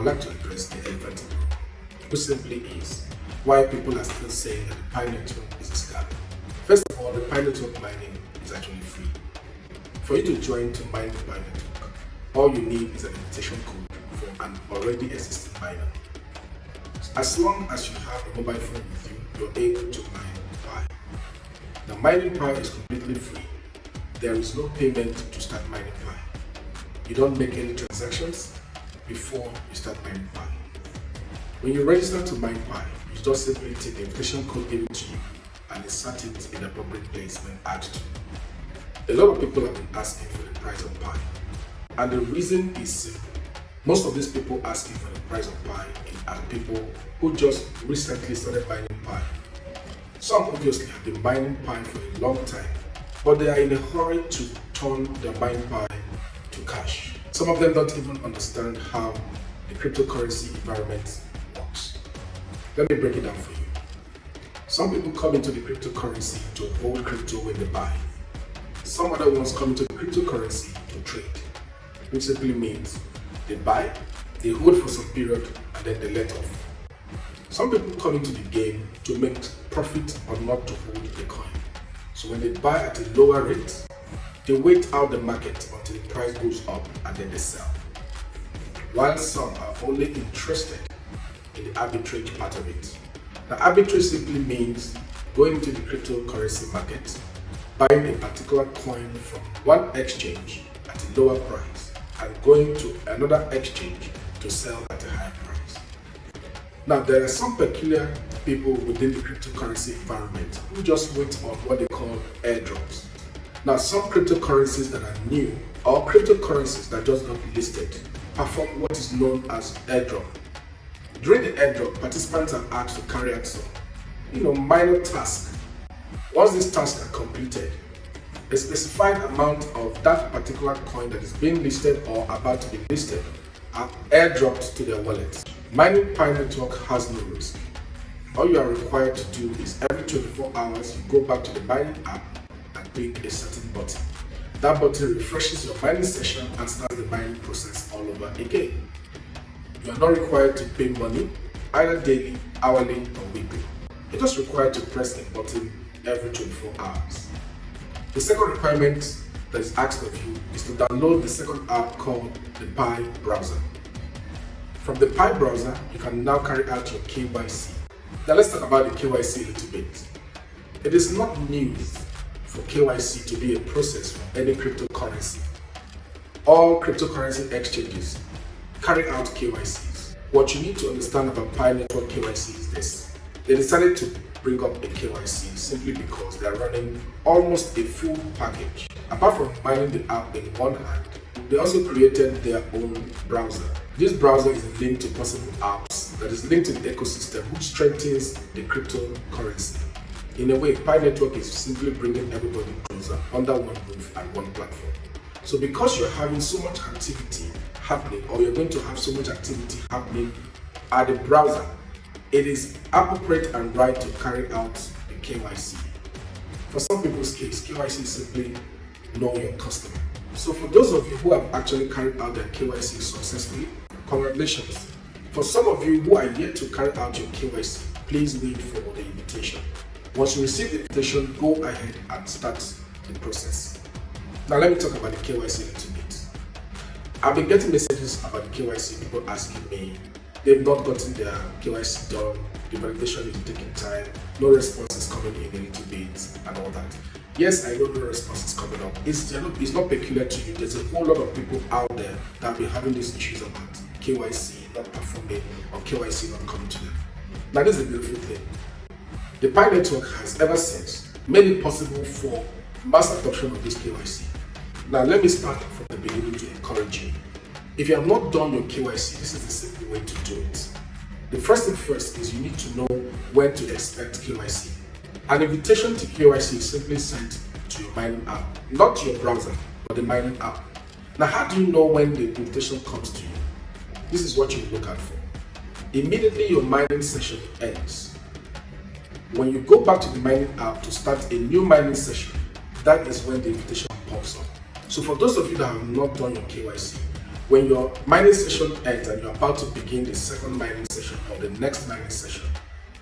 would like to address the elephant in the room, which simply is why people are still saying that the Pi Network is a scam. First of all, the Pi Network mining is actually free. For you to join to mine the Pi Network, all you need is an invitation code for an already existing miner. As long as you have a mobile phone with you, you're able to mine Pi. Now, mining Pi is completely free. There is no payment to start mining Pi. You don't make any transactions before you start mining Pi. When you register to mine Pi, you just simply take the invitation code given to you and insert it in the appropriate place when asked to. A lot of people have been asking for the price of Pi, and the reason is simple. Most of these people asking for the price of Pi are people who just recently started mining Pi. Some obviously have been mining Pi for a long time, but they are in a hurry to turn their mined Pi to cash. Some of them don't even understand how the cryptocurrency environment works. Let me break it down for you. Some people come into the cryptocurrency to hold crypto when they buy. Some other ones come into the cryptocurrency to trade, which simply means they buy, they hold for some period, and then they let off. Some people come into the game to make profit or not to hold the coin. So when they buy at a lower rate, they wait out the market until the price goes up and then they sell. While some are only interested in the arbitrage part of it. Now, arbitrage simply means going into the cryptocurrency market, buying a particular coin from one exchange at a lower price and going to another exchange to sell at a higher price. Now, there are some peculiar people within the cryptocurrency environment who just wait on what they call airdrops. Now, some cryptocurrencies that are new or cryptocurrencies that just got listed perform what is known as airdrop. During the airdrop, participants are asked to carry out some, minor tasks. Once these tasks are completed, a specified amount of that particular coin that is being listed or about to be listed are airdropped to their wallet. Mining Pi Network has no risk. All you are required to do is every 24 hours you go back to the mining app and click a certain button. That button refreshes your mining session and starts the mining process all over again. You are not required to pay money either daily, hourly, or weekly. You're just required to press a button every 24 hours. The second requirement that is asked of you is to download the second app called the Pi browser. From the Pi browser, you can now carry out your KYC. Now let's talk about the KYC a little bit. It is not news for KYC to be a process for any cryptocurrency. All cryptocurrency exchanges carry out KYCs. What you need to understand about Pi Network KYC is this. They decided to bring up a KYC simply because they are running almost a full package. Apart from mining the app in one hand, they also created their own browser. This browser is linked to possible apps that is linked to the ecosystem, which strengthens the cryptocurrency. In a way, Pi Network is simply bringing everybody closer under one roof and one platform. So because you're having so much activity happening, or you're going to have so much activity happening at the browser, it is appropriate and right to carry out the KYC. For some people's case, KYC is simply know your customer. So for those of you who have actually carried out their KYC successfully, congratulations. For some of you who are yet to carry out your KYC, please wait for the invitation. Once you receive the invitation, go ahead and start the process. Now let me talk about the KYC a little bit. I've been getting messages about the KYC, people asking me, they've not gotten their KYC done, the validation is taking time, no response is coming in a little bit, and all that. Yes, I know no response is coming up. It's not peculiar to you. There's a whole lot of people out there that have been having these issues about KYC not performing or KYC not coming to them. Now this is a beautiful thing. The Pi Network has ever since made it possible for mass adoption of this KYC. Now let me start from the beginning to encourage you. If you have not done your KYC, this is the simple way to do it. The first thing first is you need to know when to expect KYC. An invitation to KYC is simply sent to your mining app, not to your browser, but the mining app. Now, how do you know when the invitation comes to you? This is what you look out for. Immediately your mining session ends. When you go back to the mining app to start a new mining session, that is when the invitation pops up. So for those of you that have not done your KYC, When your mining session ends and you're about to begin the second mining session or the next mining session,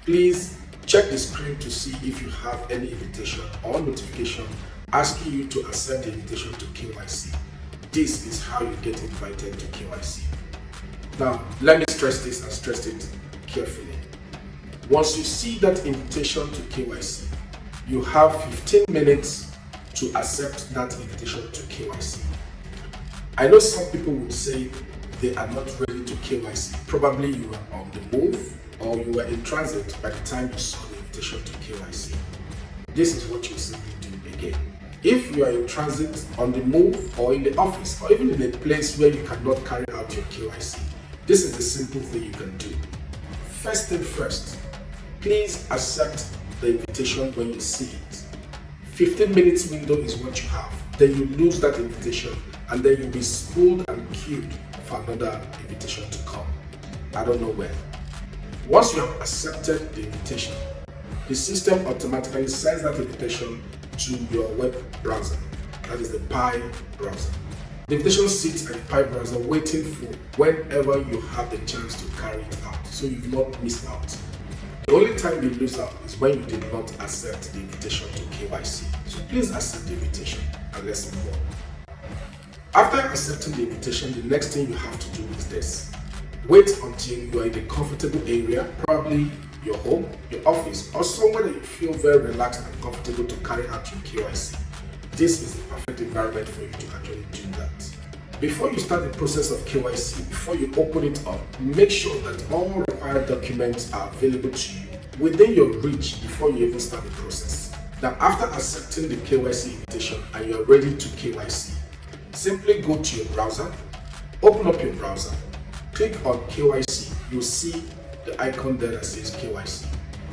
please check the screen to see if you have any invitation or notification asking you to accept the invitation to KYC. This is how you get invited to KYC. Now, let me stress this and stress it carefully. Once you see that invitation to KYC, you have 15 minutes to accept that invitation to KYC. I know some people would say they are not ready to KYC. Probably you were on the move or you were in transit by the time you saw the invitation to KYC. This is what you simply do again. If you are in transit, on the move, or in the office, or even in a place where you cannot carry out your KYC, this is the simple thing you can do. First thing first, please accept the invitation when you see it. 15 minutes window is what you have. Then you lose that invitation and then you'll be spooled and queued for another invitation to come. I don't know when. Once you have accepted the invitation, the system automatically sends that invitation to your web browser. That is the Pi browser. The invitation sits at the Pi browser waiting for whenever you have the chance to carry it out, so you've not missed out. The only time you lose out is when you did not accept the invitation to KYC. So please accept the invitation and let's move on. After accepting the invitation, the next thing you have to do is this. Wait until you are in a comfortable area, probably your home, your office, or somewhere that you feel very relaxed and comfortable to carry out your KYC. This is the perfect environment for you to actually do that. Before you start the process of KYC, before you open it up, make sure that all required documents are available to you within your reach before you even start the process. Now, after accepting the KYC invitation and you're ready to KYC, simply go to your browser, open up your browser, click on KYC. You'll see the icon there that says KYC.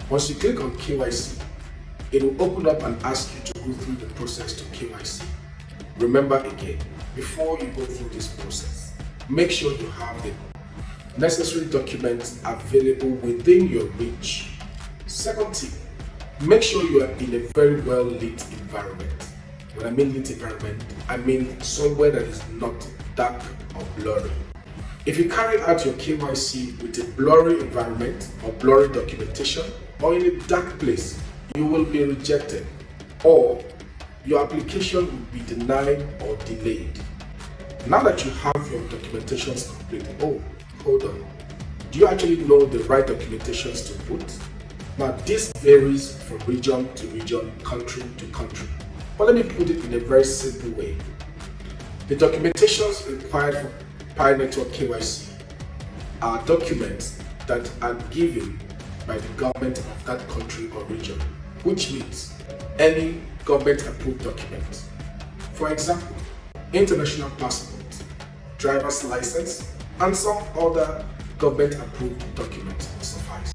Once you click on KYC, it will open up and ask you to go through the process to KYC. Remember again, before you go through this process, make sure you have the necessary documents available within your reach. Second tip, make sure you are in a very well lit environment. When I mean lit environment, I mean somewhere that is not dark or blurry. If you carry out your KYC with a blurry environment or blurry documentation or in a dark place, you will be rejected or your application will be denied or delayed. Now that you have your documentations complete, hold on. Do you actually know the right documentations to put? Now this varies from region to region, country to country. But let me put it in a very simple way. The documentations required for Pi Network KYC are documents that are given by the government of that country or region, which means any government approved document. For example, international passport, driver's license, and some other government approved documents will suffice.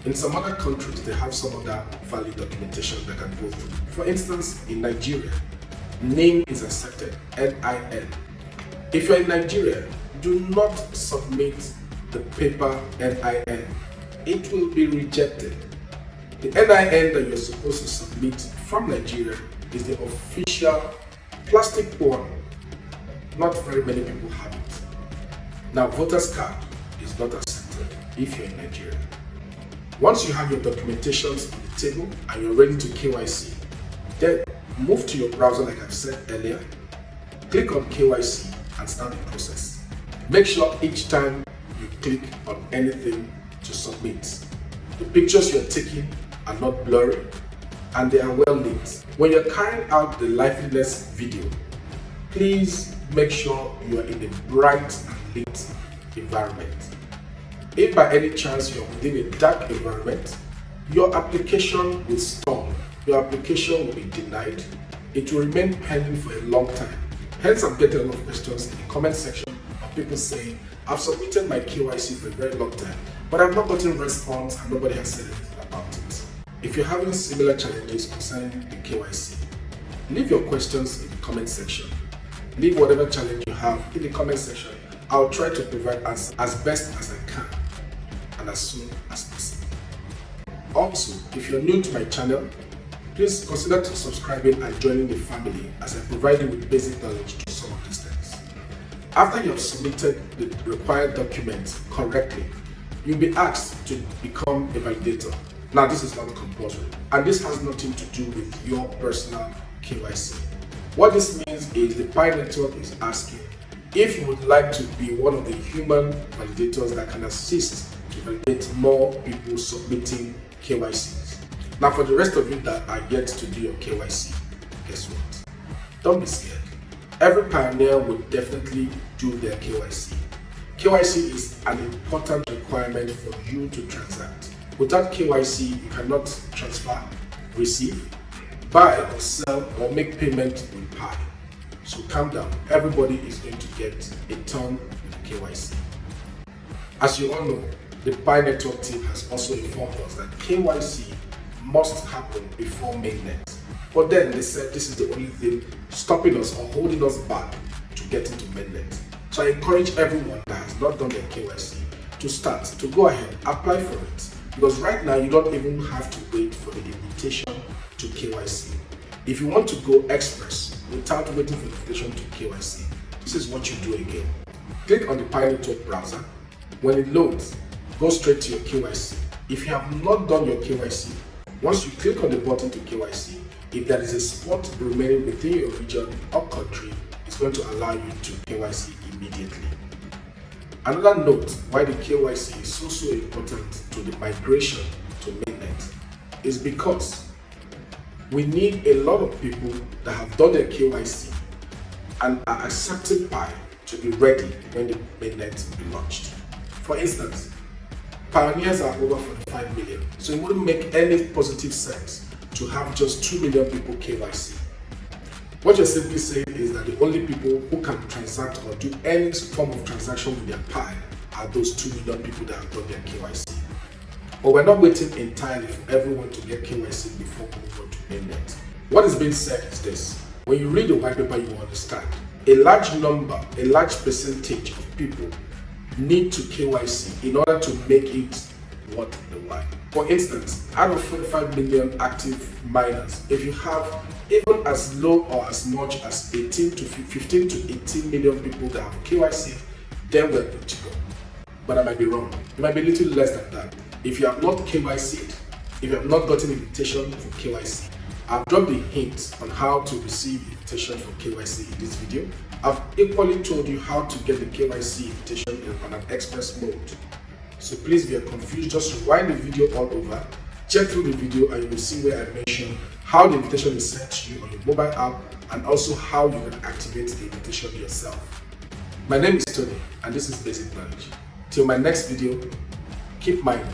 In some other countries, they have some other valid documentation that can go through. For instance, in Nigeria, NIN is accepted, NIN. If you're in Nigeria, do not submit the paper NIN. It will be rejected. The NIN that you're supposed to submit from Nigeria is the official plastic one. Not very many people have it. Now, voter's card is not accepted if you're in Nigeria. Once you have your documentations on the table and you're ready to KYC, then move to your browser like I've said earlier, click on KYC and start the process. Make sure each time you click on anything to submit, the pictures you're taking are not blurry and they are well lit. When you're carrying out the liveliness video, please make sure you are in a bright and lit environment. If by any chance you're within a dark environment, your application will stall. Your application will be denied. It will remain pending for a long time. Hence, I'm getting a lot of questions in the comment section of people saying, I've submitted my KYC for a very long time, but I've not gotten a response and nobody has said anything about it. If you're having similar challenges concerning the KYC, leave your questions in the comment section. Leave whatever challenge you have in the comment section. I'll try to provide answers as best as I can and as soon as possible. Also, if you're new to my channel, please consider subscribing and joining the family as I provide you with basic knowledge to some of these things. After you have submitted the required documents correctly, you'll be asked to become a validator. Now, this is not compulsory, and this has nothing to do with your personal KYC. What this means is the Pi Network is asking if you would like to be one of the human validators that can assist to validate more people submitting KYCs. Now, for the rest of you that are yet to do your KYC, guess what? Don't be scared. Every pioneer will definitely do their KYC. KYC is an important requirement for you to transact. Without KYC, you cannot transfer, receive, buy or sell, or make payment with Pi. So calm down. Everybody is going to get a turn with KYC. As you all know, the Pi Network team has also informed us that KYC must happen before Mainnet. But then they said this is the only thing stopping us or holding us back to get into Mainnet. So I encourage everyone that has not done their KYC to go ahead, apply for it. Because right now you don't even have to wait for the invitation to KYC. If you want to go express without waiting for the invitation to KYC, this is what you do again. Click on the Pi Network browser. When it loads, go straight to your KYC. If you have not done your KYC, once you click on the button to KYC, if there is a spot remaining within your region or country, it's going to allow you to KYC immediately. Another note why the KYC is so important to the migration to Mainnet is because we need a lot of people that have done their KYC and are accepting Pi to be ready when the Mainnet will be launched. For instance, pioneers are over 45 million, so it wouldn't make any positive sense to have just 2 million people KYC. What you're simply saying is that the only people who can transact or do any form of transaction with their Pi are those 2 million people that have done their KYC. But we're not waiting entirely for everyone to get KYC before moving on to Mainnet. What is being said is this: when you read the white paper, you will understand a large percentage of people need to KYC in order to make it worth the while. For instance, out of 45 million active miners, if you have even as low or as much as 15 to 18 million people that have KYC, then we're good to go. But I might be wrong. It might be a little less than that. If you have not KYC'd, if you have not gotten invitation for KYC, I've dropped the hint on how to receive invitation for KYC in this video. I've equally told you how to get the KYC invitation on an express mode. So please, if you're confused, just rewind the video all over, check through the video, and you will see where I mentioned how the invitation is sent to you on your mobile app and also how you can activate the invitation yourself. My name is Tony and this is Basic Knowledge. Till my next video, keep mining.